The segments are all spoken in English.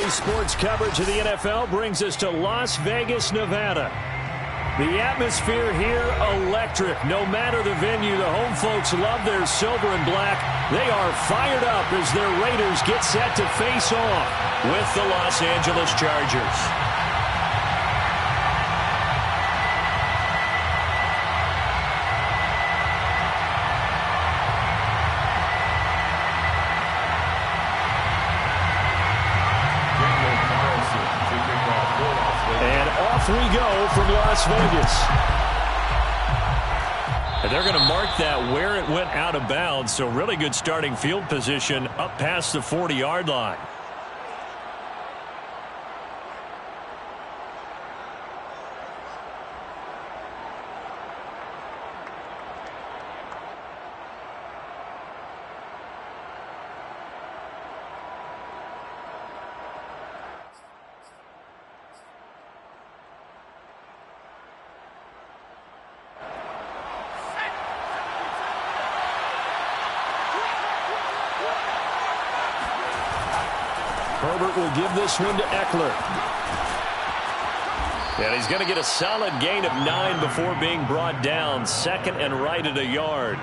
Daily sports coverage of the NFL brings us to Las Vegas, Nevada. The atmosphere here, electric. No matter the venue, the home folks love their silver and black. They are fired up as their Raiders get set to face off with the Los Angeles Chargers. We go from Las Vegas. And they're going to mark that where it went out of bounds, so really good starting field position up past the 40-yard line. Herbert will give this one to Eckler. And he's going to get a solid gain of 9 before being brought down. Second and right at a yard.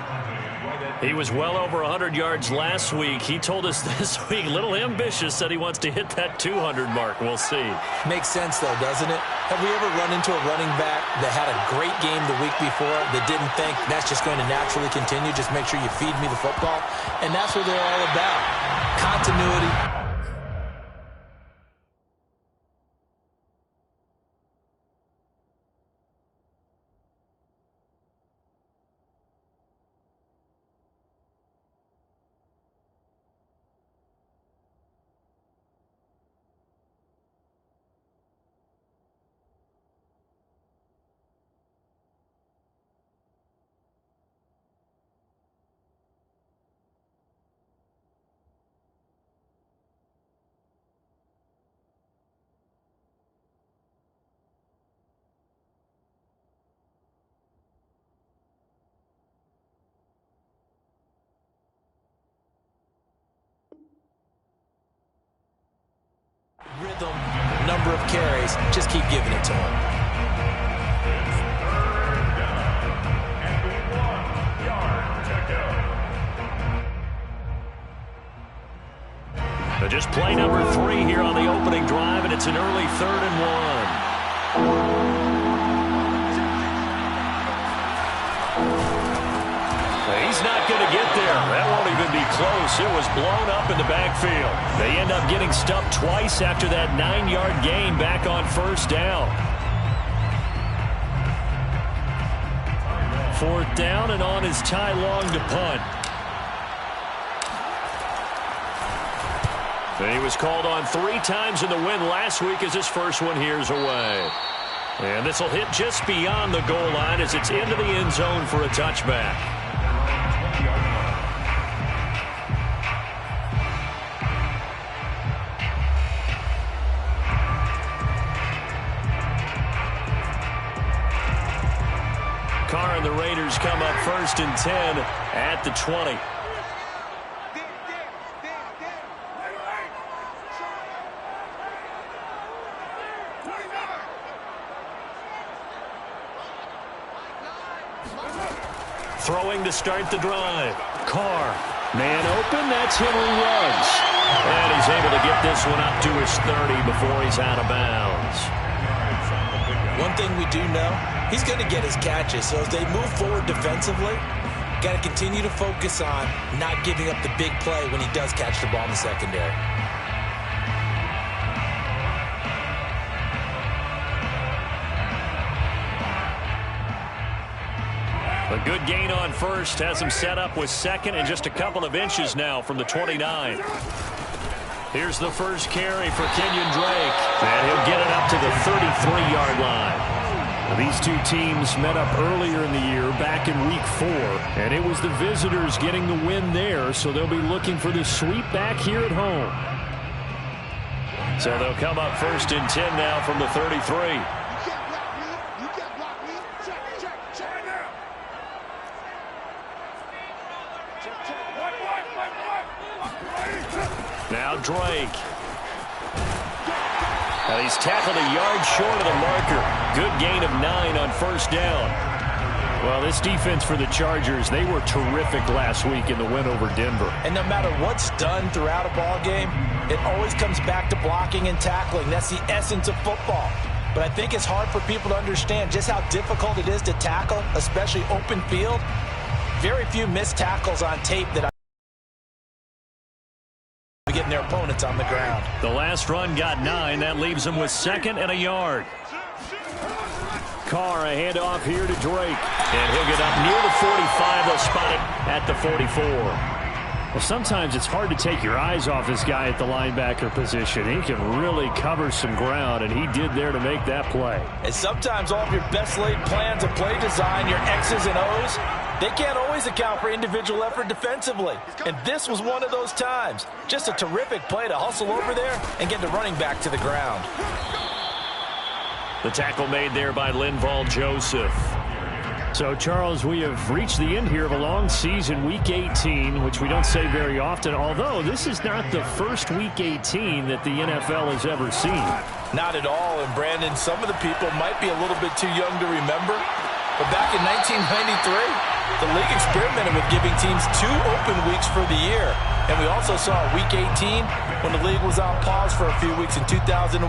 He was well over 100 yards last week. He told us this week, a little ambitious, said he wants to hit that 200 mark. We'll see. Makes sense, though, doesn't it? Have we ever run into a running back that had a great game the week before that didn't think that's just going to naturally continue? Just make sure you feed me the football. And that's what they're all about. Continuity. Rhythm, number of carries, just keep giving it to him. So just play number 3 here on the opening drive, and it's an early 3rd and 1. He's not going to get there. That won't even be close. It was blown up in the backfield. They end up getting stuffed twice after that 9-yard gain back on first down. 4th down, and on is Ty Long to punt. And he was called on 3 times in the win last week as his first one here's away. And this will hit just beyond the goal line as it's into the end zone for a touchback. Carr and the Raiders come up 1st and 10 at the 20. Throwing to start the drive. Carr. Man open. That's Henry Ruggs. And he's able to get this one up to his 30 before he's out of bounds. One thing we do know, he's going to get his catches. So as they move forward defensively, got to continue to focus on not giving up the big play when he does catch the ball in the secondary. A good gain on first has him set up with second and just a couple of inches now from the 29. Here's the first carry for Kenyon Drake. And he'll get it up to the 33-yard line. These two teams met up earlier in the year, back in Week 4. And it was the visitors getting the win there, so they'll be looking for the sweep back here at home. So they'll come up 1st and 10 now from the 33. Now Drake. And he's tackled a yard short of the marker. Good gain of 9 on first down. Well, this defense for the Chargers, they were terrific last week in the win over Denver. And no matter what's done throughout a ball game, it always comes back to blocking and tackling. That's the essence of football. But I think it's hard for people to understand just how difficult it is to tackle, especially open field. Very few missed tackles on tape that getting their opponents on the ground. The last run got 9. That leaves them with 2nd and a yard. Carr, a handoff here to Drake. And he'll get up near the 45. They'll spot it at the 44. Well, sometimes it's hard to take your eyes off this guy at the linebacker position. He can really cover some ground, and he did there to make that play. And sometimes all of your best laid plans of play design, your X's and O's, they can't always account for individual effort defensively. And this was one of those times. Just a terrific play to hustle over there and get the running back to the ground. The tackle made there by Linval Joseph. So, Charles, we have reached the end here of a long season, Week 18, which we don't say very often, although this is not the first Week 18 that the NFL has ever seen. Not at all. And, Brandon, some of the people might be a little bit too young to remember, but back in 1993, the league experimented with giving teams 2 open weeks for the year. And we also saw Week 18 when the league was on pause for a few weeks in 2001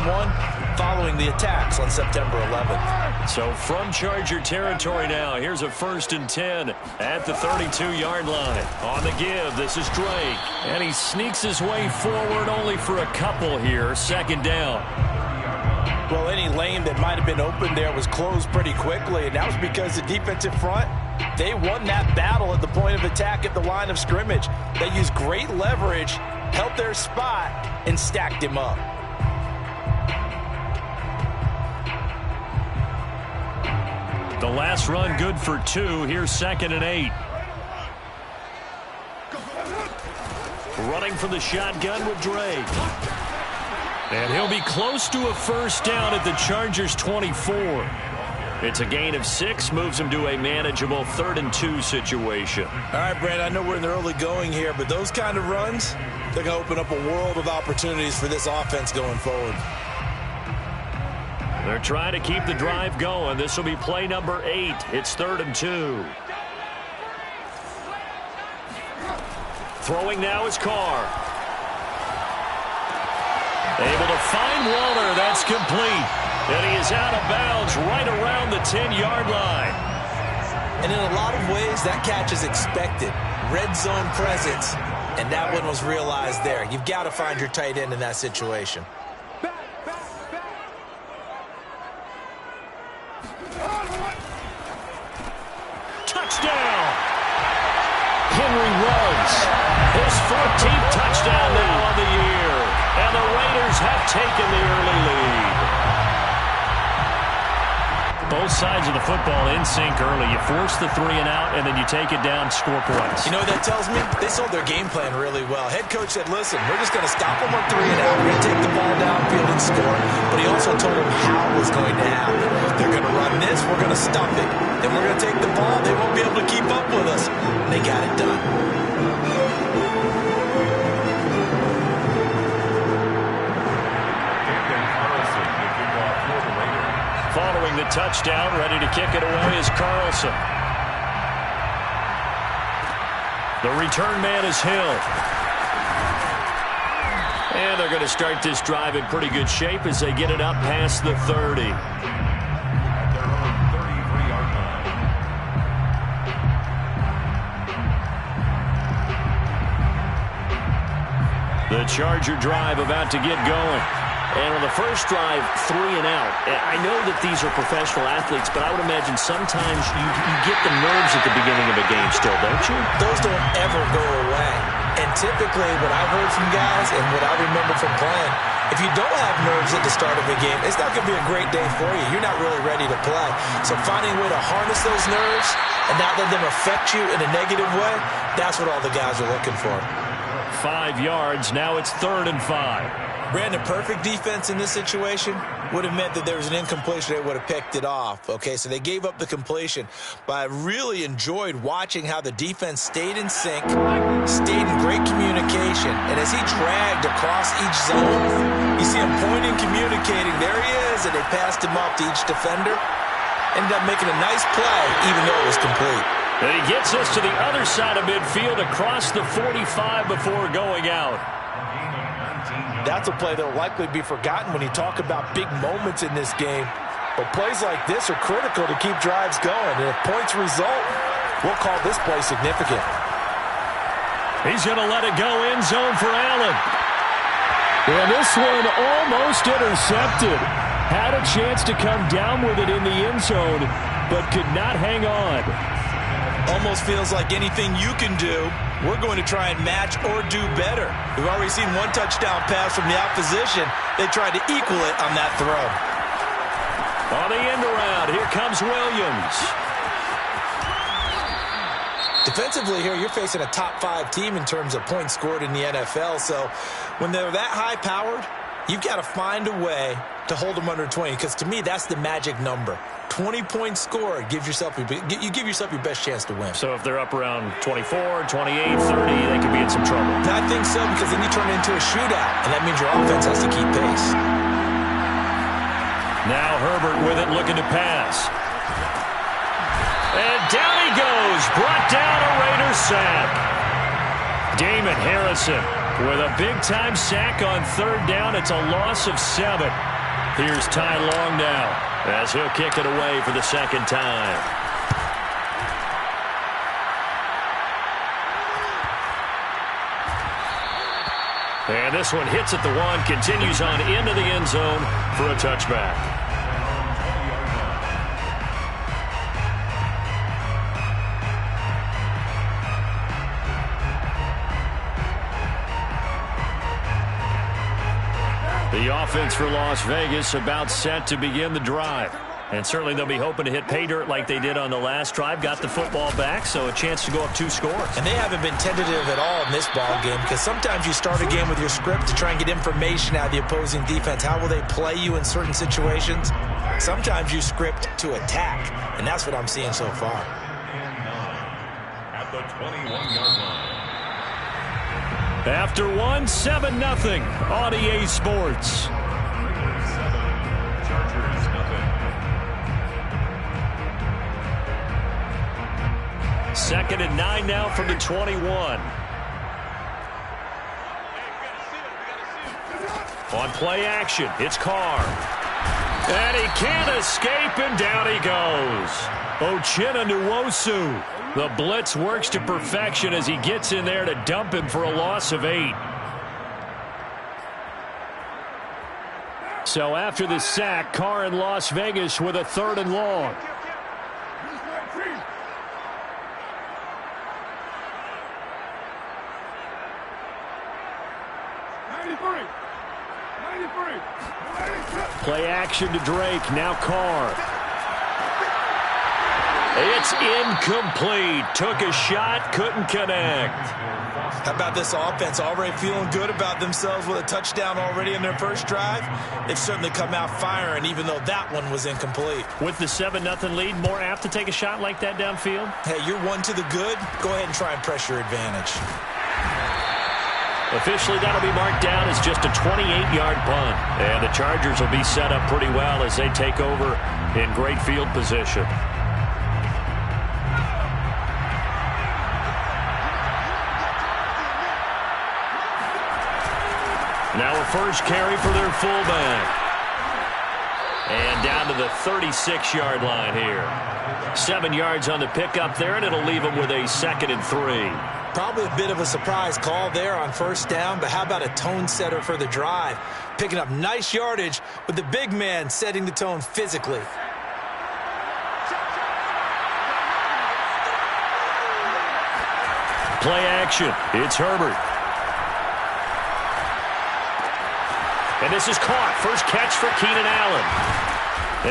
following the attacks on September 11th. So from Charger territory now, here's a 1st and 10 at the 32-yard line. On the give, this is Drake. And he sneaks his way forward only for a couple here. 2nd down. Well, any lane that might have been open there was closed pretty quickly, and that was because the defensive front, they won that battle at the point of attack at the line of scrimmage. They used great leverage, held their spot, and stacked him up. The last run good for 2. Here's 2nd and 8. Running from the shotgun with Drake. And he'll be close to a 1st down at the Chargers' 24. It's a gain of 6, moves him to a manageable 3rd and 2 situation. All right, Brand, I know we're in the early going here, but those kind of runs, they're going to open up a world of opportunities for this offense going forward. They're trying to keep the drive going. This will be play number 8. It's 3rd and 2. Throwing now is Carr. Able to find Waller. That's complete. And he is out of bounds right around the 10-yard line. And in a lot of ways, that catch is expected. Red zone presence. And that one was realized there. You've got to find your tight end in that situation. Touchdown! Henry runs. His 14th touchdown now on the year. And the Raiders have taken the early lead. Both sides of the football in sync early. You force the 3 and out, and then you take it down, score points. You know what that tells me? They sold their game plan really well. Head coach said, listen, we're just going to stop them on 3 and out. We're going to take the ball downfield and score. But he also told them how it was going to happen. They're going to run this. We're going to stop it. Then we're going to take the ball. They won't be able to keep up with us. And they got it done. Following the touchdown, ready to kick it away is Carlson. The return man is Hill. And they're going to start this drive in pretty good shape as they get it up past the 30. The Charger drive about to get going. And on the first drive, 3 and out. I know that these are professional athletes, but I would imagine sometimes you get the nerves at the beginning of a game still, don't you? Those don't ever go away. And typically what I've heard from guys and what I remember from playing, if you don't have nerves at the start of a game, it's not going to be a great day for you. You're not really ready to play. So finding a way to harness those nerves and not let them affect you in a negative way, that's what all the guys are looking for. 5 yards. Now it's 3rd and 5. Brandon, perfect defense in this situation would have meant that there was an incompletion. They would have picked it off. Okay, so they gave up the completion. But I really enjoyed watching how the defense stayed in sync, stayed in great communication. And as he dragged across each zone, you see him pointing, communicating. There he is, and they passed him off to each defender. Ended up making a nice play, even though it was complete. And he gets us to the other side of midfield across the 45 before going out. That's a play that will likely be forgotten when you talk about big moments in this game. But plays like this are critical to keep drives going. And if points result, we'll call this play significant. He's going to let it go end zone for Allen. And this one almost intercepted. Had a chance to come down with it in the end zone, but could not hang on. Almost feels like anything you can do, we're going to try and match or do better. We've already seen one touchdown pass from the opposition. They tried to equal it on that throw. On the end around, here comes Williams. Defensively here, you're facing a top 5 team in terms of points scored in the NFL. So when they're that high-powered, you've got to find a way to hold them under 20, because to me, that's the magic number. 20 points scored, you give yourself your best chance to win. So if they're up around 24, 28, 30, they could be in some trouble. I think so, because then you turn it into a shootout, and that means your offense has to keep pace. Now Herbert with it, looking to pass. And down he goes, brought down a Raiders sack. Damon Harrison with a big-time sack on 3rd down. It's a loss of 7. Here's Ty Long now, as he'll kick it away for the 2nd time. And this one hits at the 1, continues on into the end zone for a touchback. The offense for Las Vegas about set to begin the drive. And certainly they'll be hoping to hit pay dirt like they did on the last drive. Got the football back, so a chance to go up 2 scores. And they haven't been tentative at all in this ball game, because sometimes you start a game with your script to try and get information out of the opposing defense. How will they play you in certain situations? Sometimes you script to attack, and that's what I'm seeing so far. At the 21-yard line. After 1, 7-0 on EA Sports. Chargers, nothing. 2nd and 9 now from the 21. On play action, it's Carr. And he can't escape, and down he goes. Uchenna Nwosu. The blitz works to perfection as he gets in there to dump him for a loss of 8. So after the sack, Carr in Las Vegas with a 3rd and long. Play action to Drake, now Carr. It's incomplete. Took a shot, couldn't connect. How about this offense already feeling good about themselves with a touchdown already in their first drive? They've certainly come out firing, even though that one was incomplete. With the 7-0 lead, more apt to take a shot like that downfield? Hey, you're 1 to the good. Go ahead and try and press your advantage. Officially, that'll be marked down as just a 28-yard punt. And the Chargers will be set up pretty well as they take over in great field position. Now a first carry for their fullback. And down to the 36-yard line here. 7 yards on the pickup there, and it'll leave them with a 2nd and 3. Probably a bit of a surprise call there on 1st down, but how about a tone setter for the drive? Picking up nice yardage with the big man setting the tone physically. Play action. It's Herbert. And this is caught. First catch for Keenan Allen.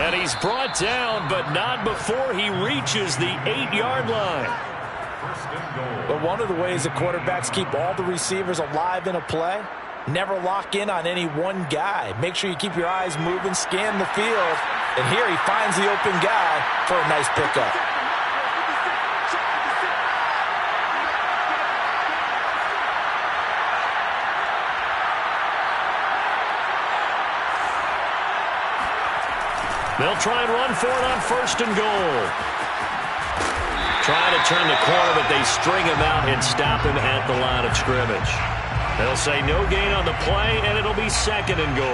And he's brought down, but not before he reaches the 8-yard line. First and goal. But one of the ways that quarterbacks keep all the receivers alive in a play, never lock in on any one guy. Make sure you keep your eyes moving, scan the field. And here he finds the open guy for a nice pickup. They'll try and run for it on first and goal. Trying to turn the corner, but they string him out and stop him at the line of scrimmage. They'll say no gain on the play, and it'll be second and goal.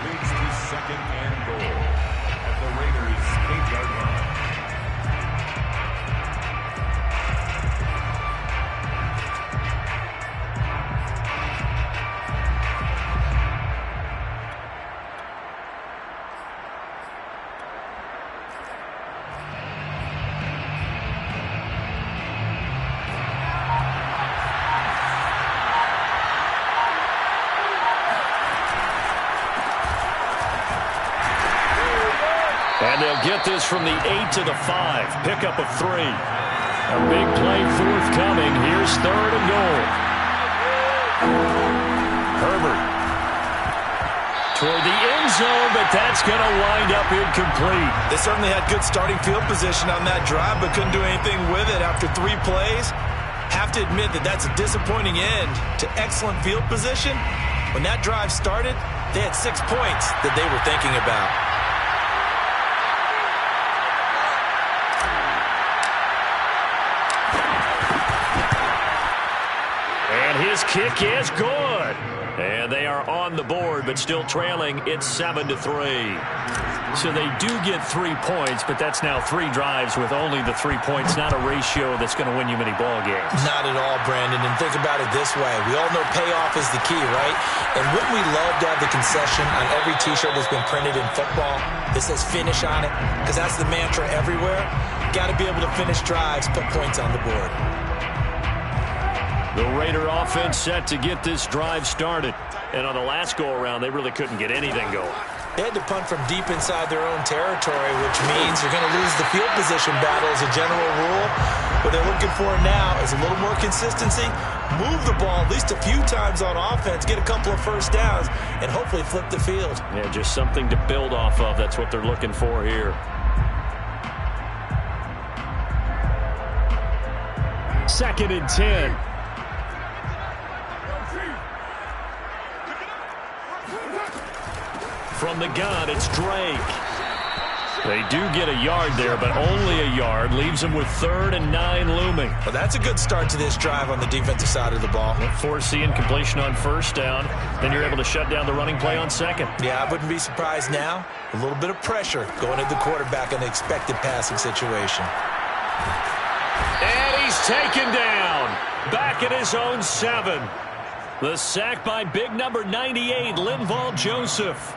Leads to second and goal at the Raiders' 8-yard line. And they'll get this from the 8 to the 5. Pickup of 3. A big play forthcoming. Here's third and goal. Herbert. Toward the end zone, but that's going to wind up incomplete. They certainly had good starting field position on that drive, but couldn't do anything with it after 3 plays. Have to admit that that's a disappointing end to excellent field position. When that drive started, they had 6 points that they were thinking about. His kick is good. And they are on the board, but still trailing. It's 7-3. So they do get 3 points, but that's now 3 drives with only the 3 points. Not a ratio that's going to win you many ball games. Not at all, Brandon. And think about it this way. We all know payoff is the key, right? And wouldn't we love to have the concession on every T-shirt that's been printed in football that says finish on it? Because that's the mantra everywhere. Got to be able to finish drives, put points on the board. The Raider offense set to get this drive started. And on the last go-around, they really couldn't get anything going. They had to punt from deep inside their own territory, which means you're going to lose the field position battle as a general rule. What they're looking for now is a little more consistency, move the ball at least a few times on offense, get a couple of first downs, and hopefully flip the field. Yeah, just something to build off of. That's what they're looking for here. Second and 10. From the gun, it's Drake. They do get a yard there, but only a yard. Leaves them with 3rd and 9 looming. Well, that's a good start to this drive on the defensive side of the ball. Foreseeing completion on first down. Then you're able to shut down the running play on second. Yeah, I wouldn't be surprised now. A little bit of pressure going at the quarterback in the expected passing situation. And he's taken down. Back at his own 7. The sack by big number 98, Linval Joseph.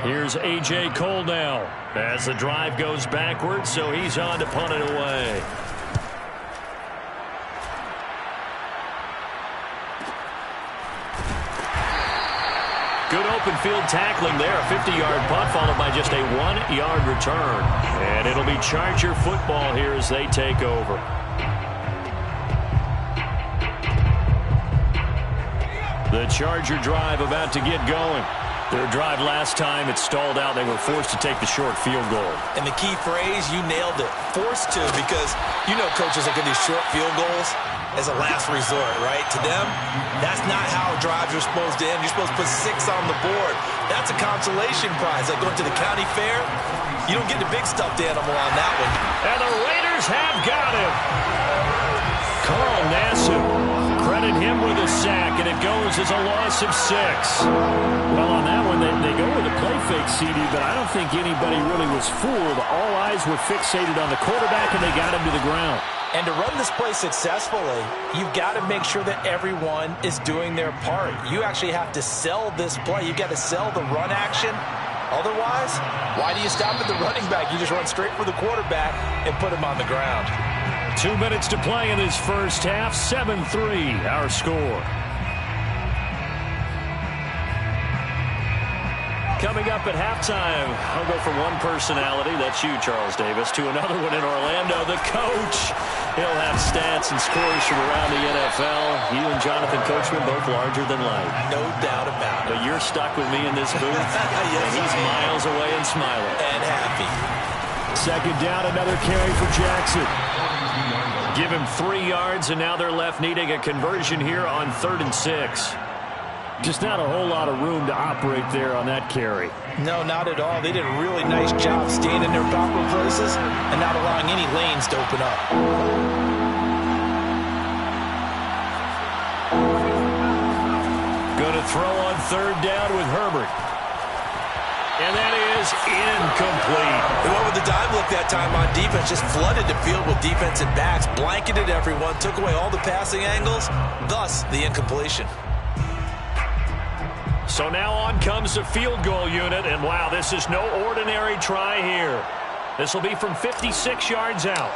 Here's A.J. Cole now as the drive goes backwards, so he's on to punt it away. Good open field tackling there. A 50-yard punt followed by just a 1-yard return. And it'll be Charger football here as they take over. The Charger drive about to get going. Their drive last time, it stalled out. They were forced to take the short field goal. And the key phrase, you nailed it. Forced to, because you know coaches look at these short field goals as a last resort, right? To them, that's not how drives are supposed to end. You're supposed to put 6 on the board. That's a consolation prize. Like going to the county fair, you don't get the big stuffed animal on that one. And the Raiders have got him. Carl Nassib, credit him with a sack, and it goes as a loss of 6. Well, on that one, they go with a play fake, CD, but I don't think anybody really was fooled. All eyes were fixated on the quarterback, and they got him to the ground. And to run this play successfully, you've got to make sure that everyone is doing their part. You actually have to sell this play. You've got to sell the run action. Otherwise, why do you stop at the running back? You just run straight for the quarterback and put him on the ground. 2 minutes to play in this first half. 7-3, our score. Coming up at halftime, I'll go from one personality, that's you, Charles Davis, to another one in Orlando, the coach. He'll have stats and scores from around the NFL. You and Jonathan Coachman both larger than life. No doubt about it. But you're stuck with me in this booth. Yes, and he's miles away and smiling. And happy. Second down, another carry for Jackson. Give him 3 yards, and now they're left needing a conversion here on 3rd and 6. Just not a whole lot of room to operate there on that carry. No, not at all. They did a really nice job staying in their proper places and not allowing any lanes to open up. Going to throw on 3rd down with Herbert. And that is incomplete. They went with the dime look that time on defense, just flooded the field with defensive backs, blanketed everyone, took away all the passing angles, thus the incompletion. So now on comes the field goal unit, and wow, this is no ordinary try here. This will be from 56 yards out.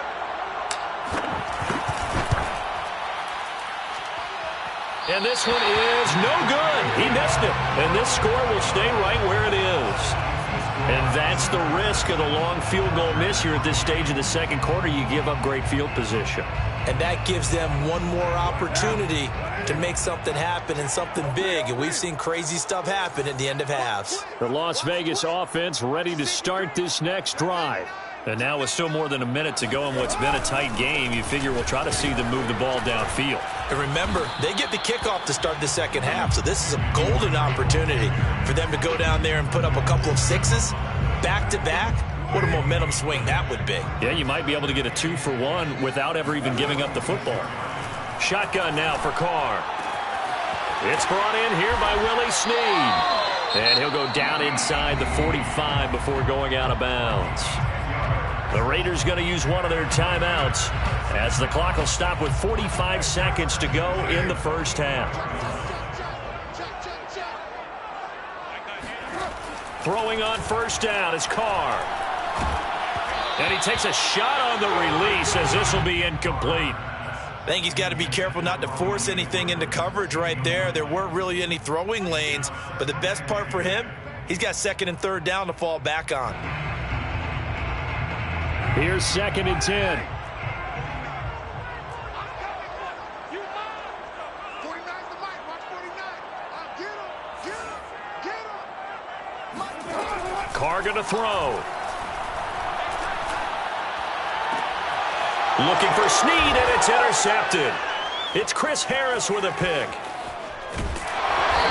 And this one is no good. He missed it, and this score will stay right where it is. And that's the risk of the long field goal miss here at this stage of the second quarter. You give up great field position. And that gives them one more opportunity to make something happen and something big. And we've seen crazy stuff happen at the end of halves. The Las Vegas offense ready to start this next drive. And now with still more than a minute to go in what's been a tight game, you figure we'll try to see them move the ball downfield. And remember, they get the kickoff to start the second half, so this is a golden opportunity for them to go down there and put up a couple of sixes back-to-back. What a momentum swing that would be. Yeah, you might be able to get a 2-for-1 without ever even giving up the football. Shotgun now for Carr. It's brought in here by Willie Snead. And he'll go down inside the 45 before going out of bounds. The Raiders going to use one of their timeouts as the clock will stop with 45 seconds to go in the first half. Throwing on 1st down is Carr. And he takes a shot on the release as this will be incomplete. I think he's got to be careful not to force anything into coverage right there. There weren't really any throwing lanes, but the best part for him, he's got 2nd and 3rd down to fall back on. Here's 2nd and 10. Carr going to throw. Looking for Snead, and it's intercepted. It's Chris Harris with a pick.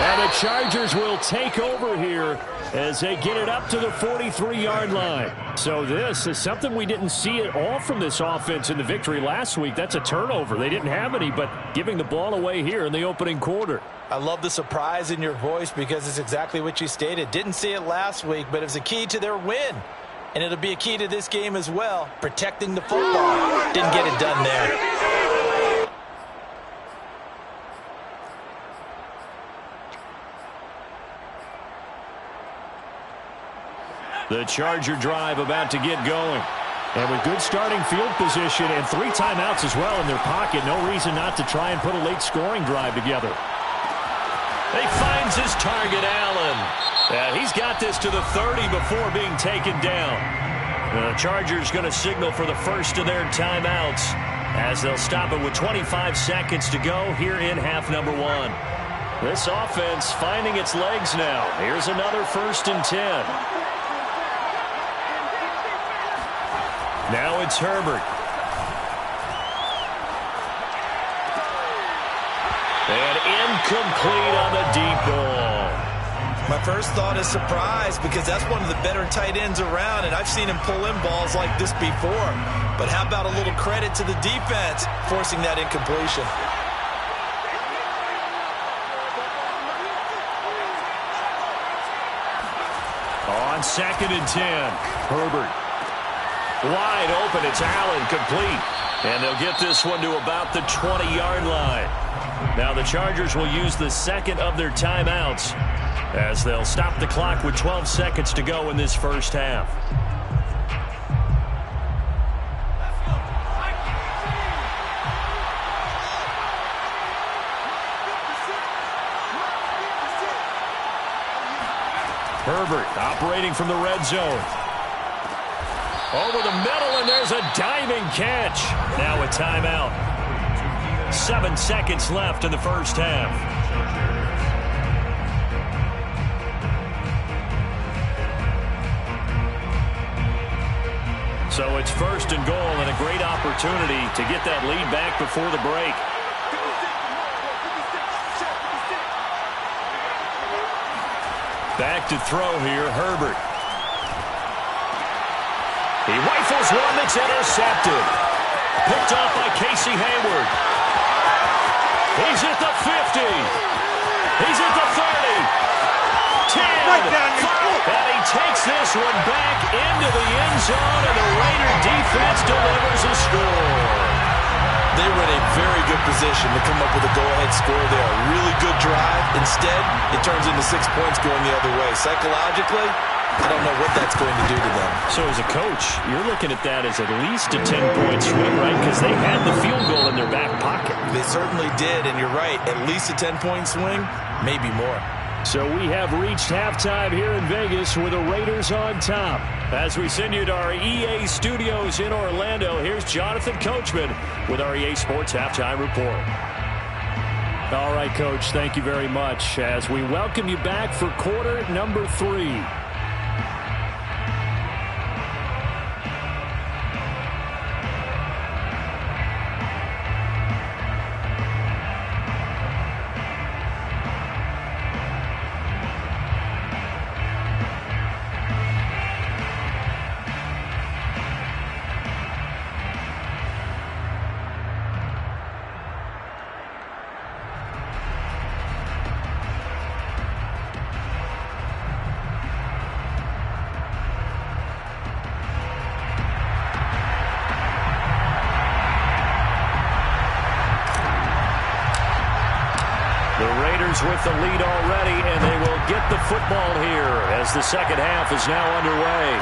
And the Chargers will take over here as they get it up to the 43-yard line. So this is something we didn't see at all from this offense in the victory last week. That's a turnover. They didn't have any, but giving the ball away here in the opening quarter. I love the surprise in your voice because it's exactly what you stated. Didn't see it last week, but it was a key to their win. And it'll be a key to this game as well, protecting the football. Didn't get it done there. The Charger drive about to get going. And with good starting field position and 3 timeouts as well in their pocket, no reason not to try and put a late scoring drive together. He finds his target, Allen. And he's got this to the 30 before being taken down. The Chargers going to signal for the first of their timeouts as they'll stop it with 25 seconds to go here in half number 1. This offense finding its legs now. Here's another 1st and 10. Now it's Herbert. And incomplete on the deep ball. My first thought is surprise because that's one of the better tight ends around, and I've seen him pull in balls like this before. But how about a little credit to the defense forcing that incompletion? On 2nd and 10, Herbert. Wide open, it's Allen, complete. And they'll get this one to about the 20-yard line. Now the Chargers will use the 2nd of their timeouts as they'll stop the clock with 12 seconds to go in this first half. Herbert operating from the red zone. Over the middle, and there's a diving catch. Now a timeout. 7 seconds left in the first half. So it's first and goal, and a great opportunity to get that lead back before the break. Back to throw here, Herbert. He rifles one that's intercepted. Picked off by Casey Hayward. He's at the 50. He's at the 30. 10. And he takes this one back into the end zone, and the Raider defense delivers a score. They were in a very good position to come up with a go-ahead score there. A really good drive. Instead, it turns into 6 points going the other way. Psychologically, I don't know what that's going to do to them. So as a coach, you're looking at that as at least a 10-point swing, right? Because they had the field goal in their back pocket. They certainly did, and you're right. At least a 10-point swing, maybe more. So we have reached halftime here in Vegas with the Raiders on top. As we send you to our EA studios in Orlando, here's Jonathan Coachman with our EA Sports Halftime Report. All right, Coach, thank you very much as we welcome you back for quarter number 3. With the lead already, and they will get the football here as the second half is now underway.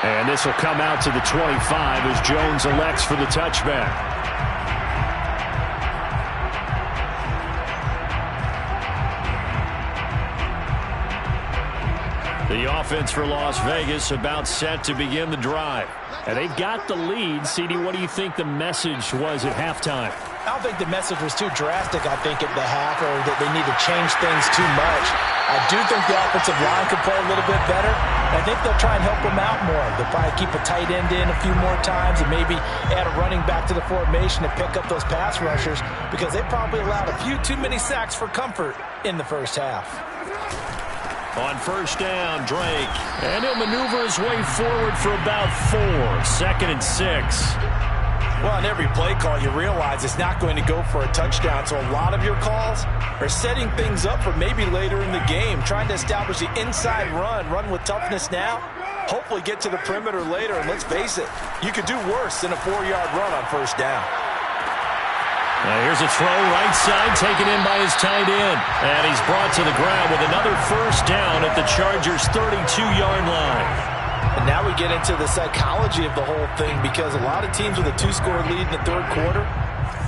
And this will come out to the 25 as Jones elects for the touchback. The offense for Las Vegas about set to begin the drive. And they've got the lead. CD, what do you think the message was at halftime? I don't think the message was too drastic, I think, at the half, or that they need to change things too much. I do think the offensive line could play a little bit better. I think they'll try and help them out more. They'll probably keep a tight end in a few more times and maybe add a running back to the formation to pick up those pass rushers because they probably allowed a few too many sacks for comfort in the first half. On first down, Drake. And he'll maneuver his way forward for about 4. 2nd and 6. Well, on every play call, you realize it's not going to go for a touchdown. So a lot of your calls are setting things up for maybe later in the game, trying to establish the inside run with toughness now, hopefully get to the perimeter later. And let's face it, you could do worse than a 4-yard run on first down. Now here's a throw right side taken in by his tight end. And he's brought to the ground with another first down at the Chargers' 32-yard line. And now we get into the psychology of the whole thing because a lot of teams with a 2-score lead in the third quarter,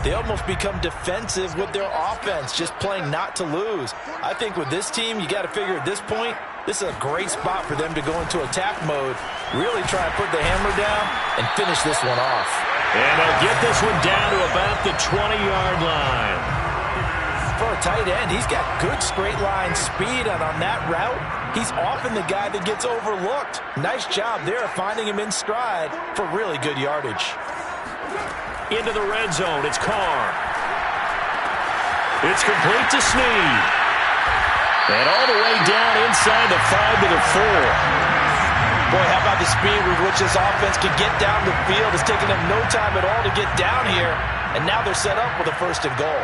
they almost become defensive with their offense, just playing not to lose. I think with this team, you got to figure at this point, this is a great spot for them to go into attack mode, really try and put the hammer down and finish this one off. And they'll get this one down to about the 20-yard line. For a tight end, he's got good straight line speed, and on that route, he's often the guy that gets overlooked. Nice job there finding him in stride for really good yardage. Into the red zone, it's Carr. It's complete to Snead. And all the way down inside the 5 to the 4. Boy, how about the speed with which this offense can get down the field? It's taken them no time at all to get down here, and now they're set up with a 1st and goal.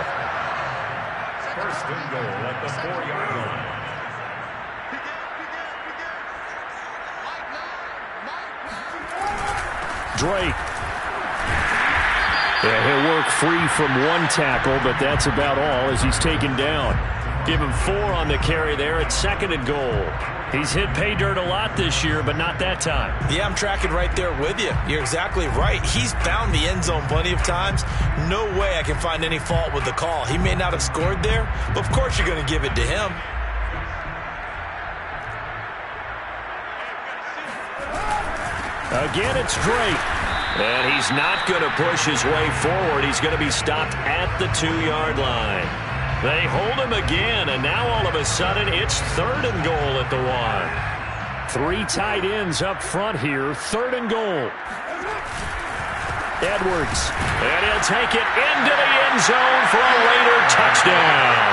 1st and goal at the 4-yard line. Drake. Yeah, he'll work free from one tackle, but that's about all as he's taken down. Give him 4 on the carry there at 2nd and goal. He's hit pay dirt a lot this year, but not that time. Yeah, I'm tracking right there with you. You're exactly right. He's found the end zone plenty of times. No way I can find any fault with the call. He may not have scored there, but of course you're going to give it to him. Again, it's Drake. And he's not going to push his way forward. He's going to be stopped at the 2-yard line. They hold him again, and now all of a sudden it's 3rd and goal at the 1. 3 tight ends up front here. 3rd and goal. Edwards. And he'll take it into the end zone for a Raider touchdown.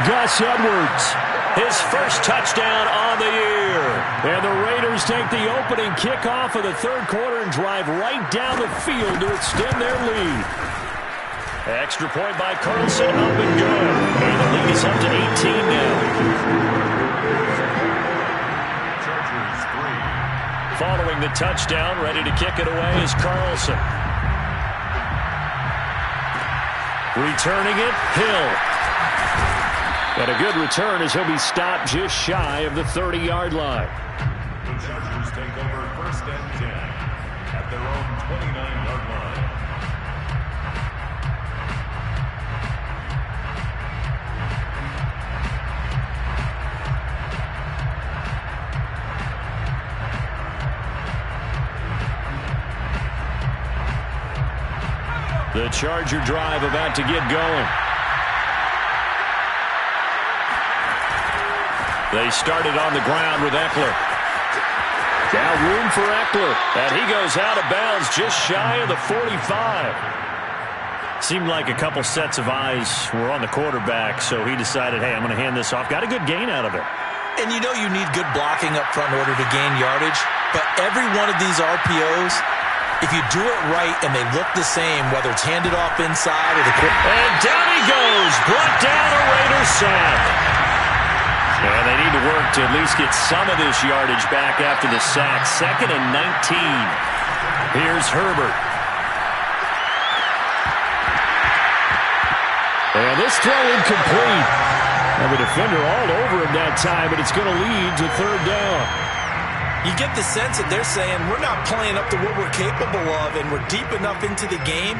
Gus Edwards. His first touchdown on the year. And the Raiders take the opening kickoff of the 3rd quarter and drive right down the field to extend their lead. Extra point by Carlson, up and good. And the lead is up to 18 now. Chargers 3. Following the touchdown, ready to kick it away is Carlson. Returning it, Hill. And a good return as he'll be stopped just shy of the 30-yard line. The Chargers take over 1st and 10 at their own 29-yard line. The Charger drive about to get going. They started on the ground with Eckler. Now room for Eckler. And he goes out of bounds just shy of the 45. Seemed like a couple sets of eyes were on the quarterback, so he decided, hey, I'm going to hand this off. Got a good gain out of it. And you know you need good blocking up front in order to gain yardage. But every one of these RPOs, if you do it right and they look the same, whether it's handed off inside or the quarterback. And down he goes. Brought down a Raider sack. And they need to work to at least get some of this yardage back after the sack. 2nd and 19. Here's Herbert. And this throw incomplete. And the defender all over him that time, but it's going to lead to 3rd down. You get the sense that they're saying we're not playing up to what we're capable of, and we're deep enough into the game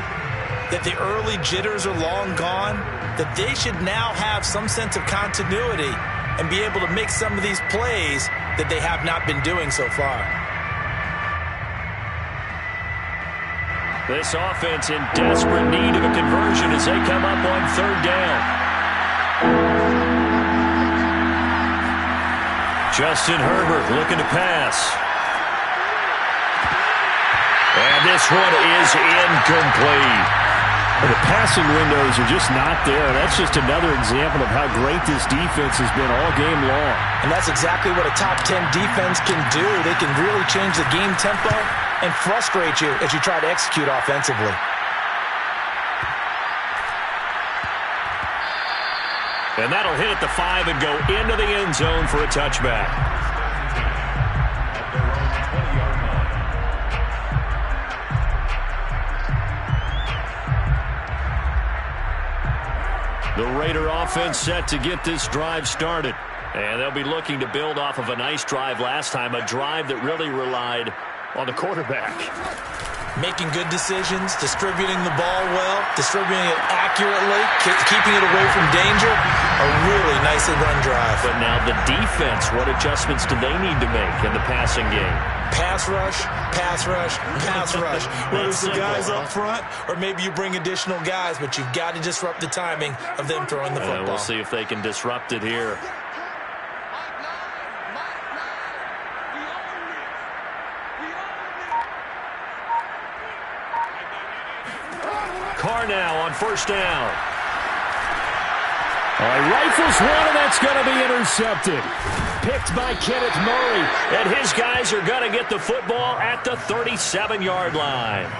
that the early jitters are long gone, that they should now have some sense of continuity and be able to make some of these plays that they have not been doing so far. This offense in desperate need of a conversion as they come up on 3rd down. Justin Herbert looking to pass. And this one is incomplete. The passing windows are just not there. That's just another example of how great this defense has been all game long. And that's exactly what a top 10 defense can do. They can really change the game tempo and frustrate you as you try to execute offensively. And that'll hit at the 5 and go into the end zone for a touchback. At their own 20-yard line. The Raider offense set to get this drive started. And they'll be looking to build off of a nice drive last time, a drive that really relied on the quarterback. Making good decisions, distributing the ball well, distributing it accurately, keeping it away from danger. A really nicely run drive. But now the defense, what adjustments do they need to make in the passing game? Pass rush, pass rush, pass rush. Whether it's the guys up front or maybe you bring additional guys, but you've got to disrupt the timing of them throwing the football. We'll see if they can disrupt it here. Carr now on 1st down. All right, rifles one, and that's going to be intercepted. Picked by Kenneth Murray. And his guys are going to get the football at the 37-yard line.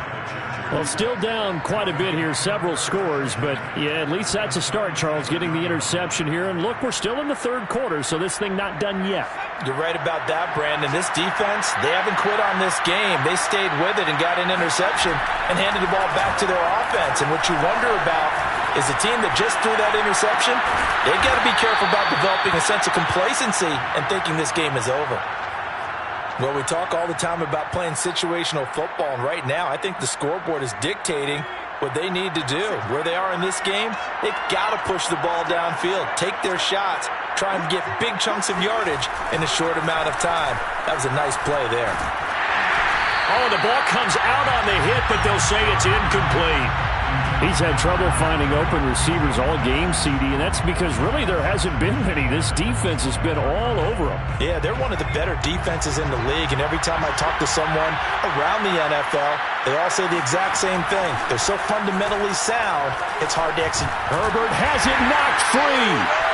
Well, still down quite a bit here, several scores, but yeah, at least that's a start, Charles, getting the interception here. And look, we're still in the 3rd quarter, so this thing not done yet. You're right about that, Brandon. This defense, they haven't quit on this game. They stayed with it and got an interception and handed the ball back to their offense. And what you wonder about is the team that just threw that interception, they've got to be careful about developing a sense of complacency and thinking this game is over. Well, we talk all the time about playing situational football, and right now I think the scoreboard is dictating what they need to do. Where they are in this game, they've got to push the ball downfield, take their shots, try and get big chunks of yardage in a short amount of time. That was a nice play there. Oh, the ball comes out on the hit, but they'll say it's incomplete. He's had trouble finding open receivers all game, CD, and that's because really there hasn't been many. This defense has been all over him. Yeah, they're one of the better defenses in the league, and every time I talk to someone around the NFL, they all say the exact same thing. They're so fundamentally sound, it's hard to execute. Herbert has it knocked free.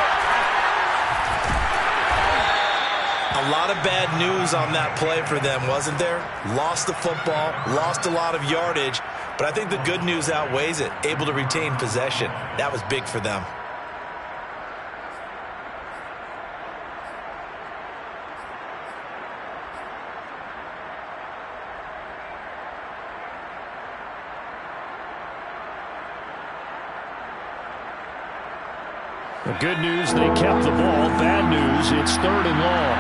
A lot of bad news on that play for them, wasn't there? Lost the football, lost a lot of yardage, but I think the good news outweighs it. Able to retain possession. That was big for them. The good news, they kept the ball. Bad news, it's 3rd and long.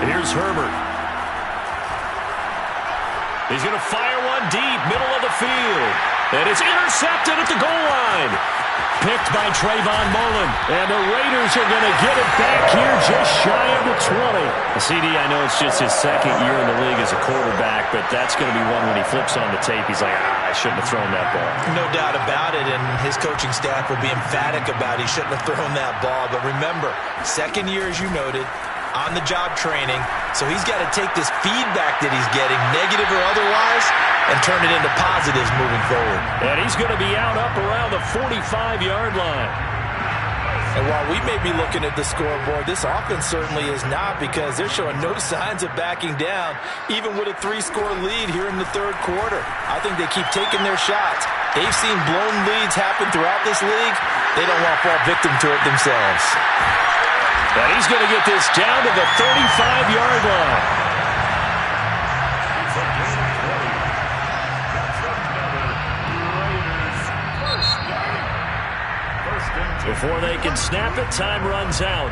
Here's Herbert. He's going to fire one deep, middle of the field. And it's intercepted at the goal line. Picked by Trayvon Mullen. And the Raiders are going to get it back here just shy of the 20. CD, I know it's just his 2nd year in the league as a quarterback, but that's going to be one when he flips on the tape. He's like, I shouldn't have thrown that ball. No doubt about it, and his coaching staff will be emphatic about he shouldn't have thrown that ball. But remember, 2nd year, as you noted, on-the-job training, so he's got to take this feedback that he's getting, negative or otherwise, and turn it into positives moving forward. And he's going to be out up around the 45-yard line. And while we may be looking at the scoreboard, this offense certainly is not, because they're showing no signs of backing down, even with a 3-score lead here in the 3rd quarter. I think they keep taking their shots. They've seen blown leads happen throughout this league. They don't want to fall victim to it themselves. And he's going to get this down to the 35-yard line. Before they can snap it, time runs out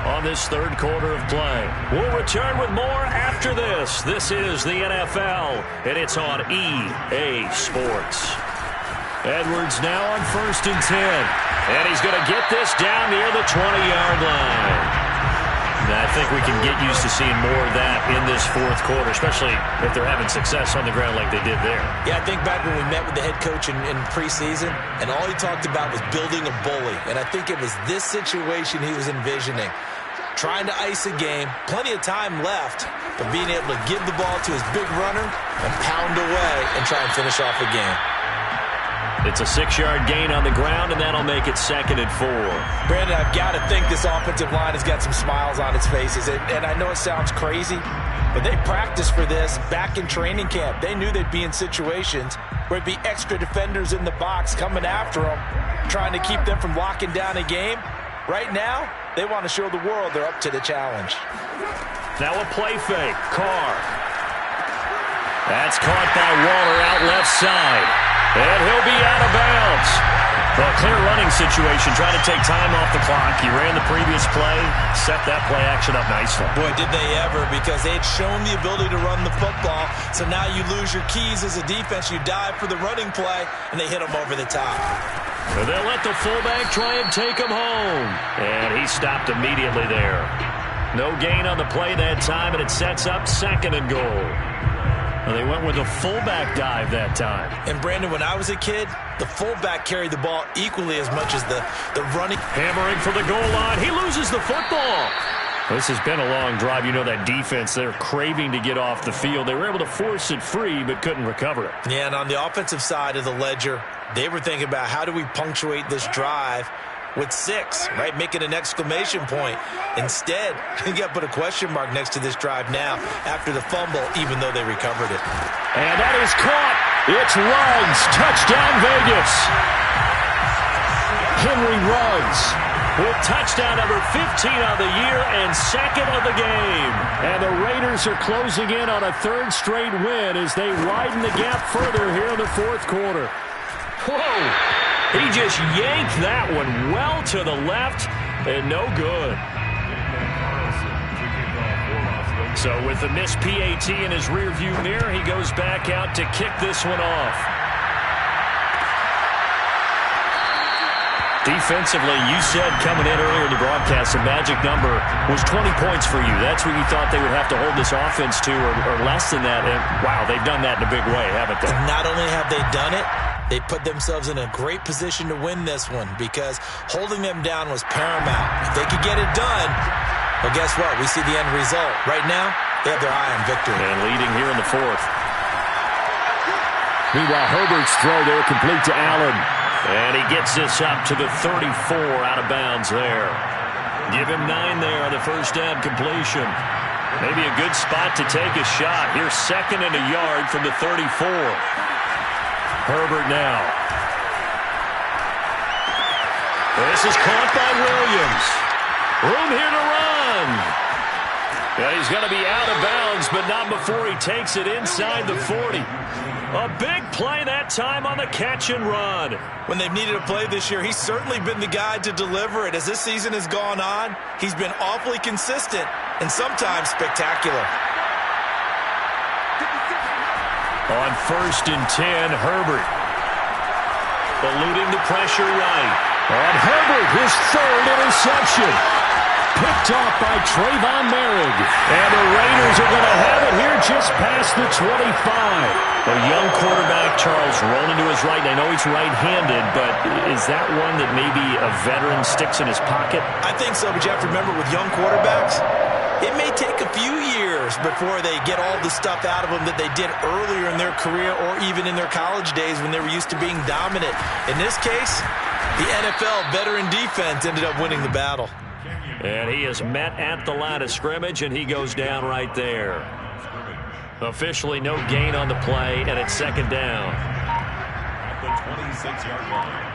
on this 3rd quarter of play. We'll return with more after this. This is the NFL, and it's on EA Sports. Edwards now on 1st and 10. And he's going to get this down near the 20-yard line. And I think we can get used to seeing more of that in this 4th quarter, especially if they're having success on the ground like they did there. Yeah, I think back when we met with the head coach in preseason, and all he talked about was building a bully. And I think it was this situation he was envisioning. Trying to ice a game, plenty of time left, but being able to give the ball to his big runner and pound away and try and finish off a game. It's a 6-yard gain on the ground, and that'll make it 2nd and 4. Brandon, I've got to think this offensive line has got some smiles on its faces. And I know it sounds crazy, but they practiced for this back in training camp. They knew they'd be in situations where it'd be extra defenders in the box coming after them, trying to keep them from locking down a game. Right now, they want to show the world they're up to the challenge. Now a play fake. Carr. That's caught by Waller out left side. And he'll be out of bounds. Well, clear running situation, trying to take time off the clock. He ran the previous play, set that play action up nicely. Boy, did they ever, because they had shown the ability to run the football. So now you lose your keys as a defense. You dive for the running play, and they hit him over the top. And they'll let the fullback try and take him home. And he stopped immediately there. No gain on the play that time, and it sets up 2nd and goal. Well, they went with a fullback dive that time. And, Brandon, when I was a kid, the fullback carried the ball equally as much as the running. Hammering for the goal line. He loses the football. This has been a long drive. You know that defense, they're craving to get off the field. They were able to force it free, but couldn't recover it. Yeah, and on the offensive side of the ledger, they were thinking about how do we punctuate this drive with 6, right? Making an exclamation point. Instead, you got to put a question mark next to this drive now after the fumble, even though they recovered it. And that is caught. It's Ruggs. Touchdown, Vegas. Henry Ruggs with touchdown number 15 of the year and 2nd of the game. And the Raiders are closing in on a 3rd straight win as they widen the gap further here in the 4th quarter. Whoa. He just yanked that one well to the left and no good. So with the missed PAT in his rearview mirror, he goes back out to kick this one off. Defensively, you said coming in earlier in the broadcast, the magic number was 20 points for you. That's what you thought they would have to hold this offense to, or less than that. And, wow, they've done that in a big way, haven't they? And not only have they done it, they put themselves in a great position to win this one because holding them down was paramount. If they could get it done, well, guess what? We see the end result. Right now, they have their eye on victory. And leading here in the fourth. Meanwhile, Herbert's throw there complete to Allen. And he gets this up to the 34, out of bounds there. Give him 9 there on the first down completion. Maybe a good spot to take a shot. Here's 2nd and a yard from the 34. Herbert now. This is caught by Williams. Room here to run. Yeah, he's going to be out of bounds, but not before he takes it inside the 40. A big play that time on the catch and run. When they've needed a play this year, he's certainly been the guy to deliver it. As this season has gone on, he's been awfully consistent and sometimes spectacular. On 1st and 10, Herbert. Eluding the pressure right. On Herbert, his 3rd interception. Picked off by Trayvon Merrick. And the Raiders are going to have it here just past the 25. A young quarterback, Charles, rolling to his right. I know he's right-handed, but is that one that maybe a veteran sticks in his pocket? I think so, but you have to remember with young quarterbacks, it may take a few years before they get all the stuff out of them that they did earlier in their career or even in their college days when they were used to being dominant. In this case, the NFL veteran defense ended up winning the battle. And he is met at the line of scrimmage, and he goes down right there. Officially no gain on the play, and it's 2nd down. At the 26-yard line.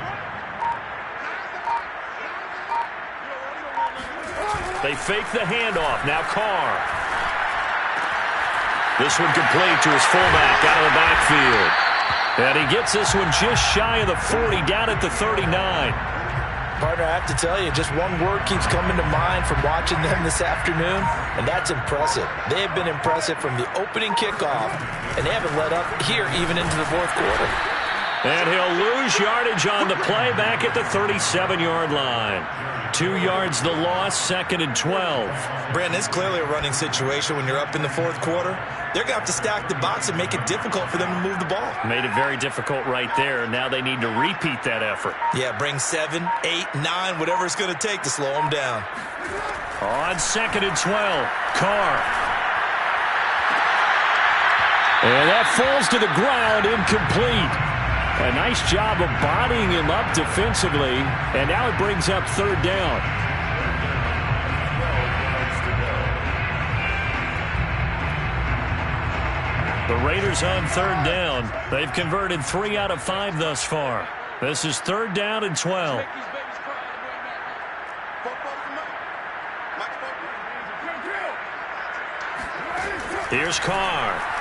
They fake the handoff. Now Carr. This one complete to his fullback out of the backfield. And he gets this one just shy of the 40, down at the 39. Partner, I have to tell you, just one word keeps coming to mind from watching them this afternoon, and that's impressive. They have been impressive from the opening kickoff, and they haven't let up here even into the 4th quarter. And he'll lose yardage on the play back at the 37-yard line. 2 yards the loss, 2nd and 12. Brandon, it's clearly a running situation when you're up in the 4th quarter. They're going to have to stack the box and make it difficult for them to move the ball. Made it very difficult right there. Now they need to repeat that effort. Yeah, bring 7, 8, 9, whatever it's going to take to slow them down. On 2nd and 12, Carr. And that falls to the ground, incomplete. A nice job of bodying him up defensively, and now it brings up 3rd down. The Raiders on 3rd down. They've converted 3 out of 5 thus far. This is 3rd down and 12. Here's Carr.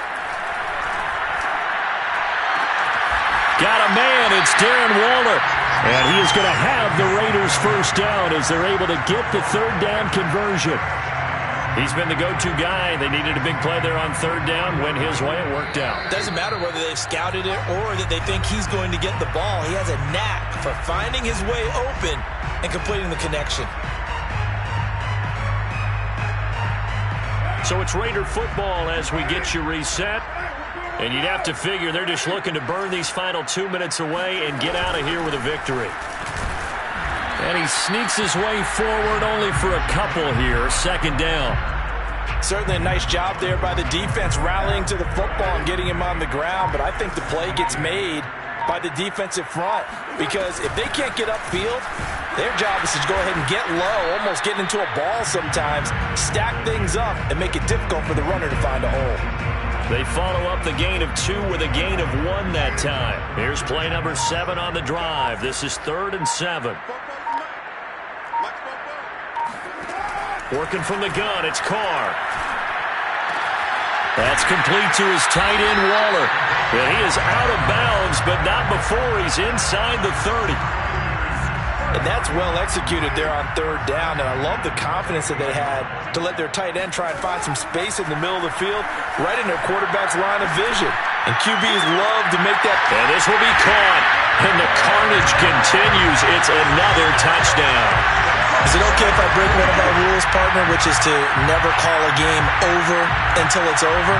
Got a man. It's Darren Waller. And he is going to have the Raiders' first down as they're able to get the 3rd down conversion. He's been the go-to guy. They needed a big play there on 3rd down. Went his way. It worked out. Doesn't matter whether they've scouted it or that they think he's going to get the ball. He has a knack for finding his way open and completing the connection. So it's Raider football as we get you reset. And you'd have to figure they're just looking to burn these final 2 minutes away and get out of here with a victory. And he sneaks his way forward only for a couple here. 2nd down. Certainly a nice job there by the defense rallying to the football and getting him on the ground. But I think the play gets made by the defensive front because if they can't get upfield, their job is to go ahead and get low, almost get into a ball sometimes, stack things up, and make it difficult for the runner to find a hole. They follow up the gain of 2 with a gain of 1 that time. Here's play number 7 on the drive. This is 3rd and 7. Working from the gun, it's Carr. That's complete to his tight end, Waller. And he is out of bounds, but not before he's inside the 30. And that's well executed there on 3rd down. And I love the confidence that they had to let their tight end try and find some space in the middle of the field, right in their quarterback's line of vision. And QBs love to make that. And this will be caught. And the carnage continues. It's and another touchdown. Is it okay if I break one of our rules, partner, which is to never call a game over until it's over?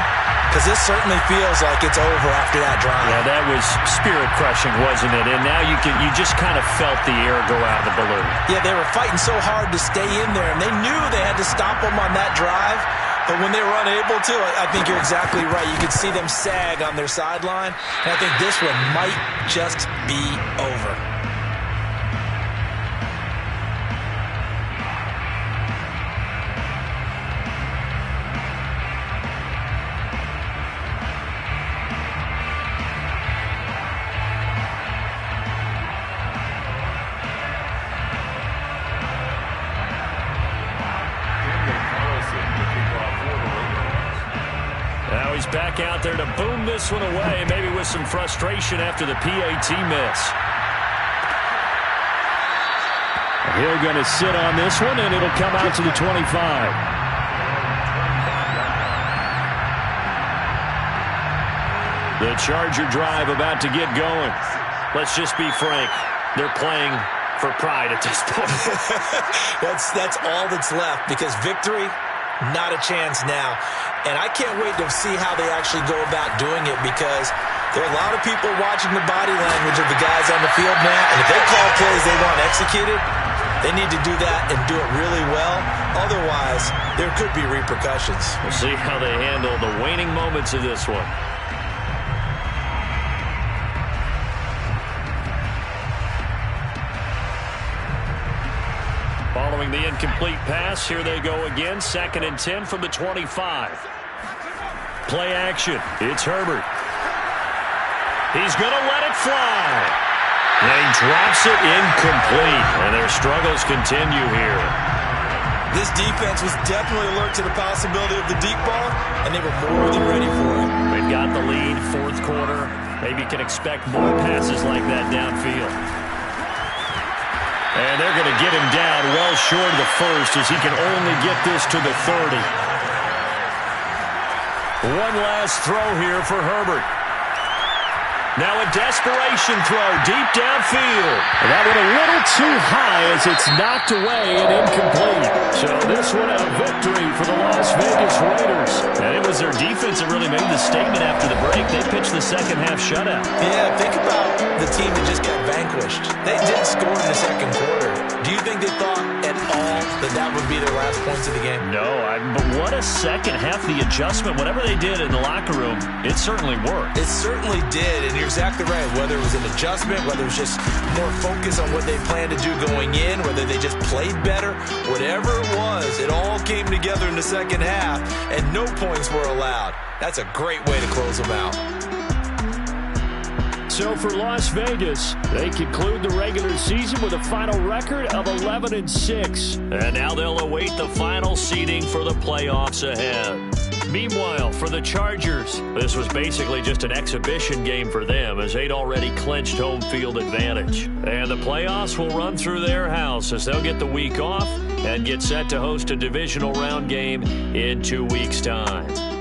Because this certainly feels like it's over after that drive. Yeah, that was spirit-crushing, wasn't it? And now you just kind of felt the air go out of the balloon. Yeah, they were fighting so hard to stay in there, and they knew they had to stop them on that drive. But when they were unable to, I think you're exactly right. You could see them sag on their sideline, and I think this one might just be over. Now he's back out there to boom this one away, maybe with some frustration after the PAT miss. He'll going to sit on this one, and it'll come out to the 25. The Charger drive about to get going. Let's just be frank. They're playing for pride at this point. That's all that's left, because victory, not a chance now. And I can't wait to see how they actually go about doing it, because there are a lot of people watching the body language of the guys on the field now. And if they call plays they want executed, they need to do that and do it really well. Otherwise, there could be repercussions. We'll see how they handle the waning moments of this one. Following the incomplete pass, here they go again. 2nd and 10 from the 25. Play action. It's Herbert. He's going to let it fly. And he drops it incomplete. And their struggles continue here. This defense was definitely alert to the possibility of the deep ball, and they were more than ready for it. They've got the lead, 4th quarter. Maybe can expect more passes like that downfield. And they're going to get him down well short of the first, as he can only get this to the 30. One last throw here for Herbert. Now a desperation throw deep downfield. And that went a little too high as it's knocked away and incomplete. So this one a victory for the Las Vegas Raiders. And it was their defense that really made the statement after the break. They pitched the second half shutout. Yeah, think about the team that just got vanquished. They did score in the 2nd quarter. Do you think they thought at all that that would be their last points of the game? No, but what a second half. The adjustment, whatever they did in the locker room, it certainly worked. It certainly did, and you're exactly right. Whether it was an adjustment, whether it was just more focus on what they planned to do going in, whether they just played better, whatever it was, it all came together in the second half, and no points were allowed. That's a great way to close them out. So for Las Vegas, they conclude the regular season with a final record of 11-6. And now they'll await the final seeding for the playoffs ahead. Meanwhile, for the Chargers, this was basically just an exhibition game for them, as they'd already clinched home field advantage. And the playoffs will run through their house, as they'll get the week off and get set to host a divisional round game in 2 weeks' time.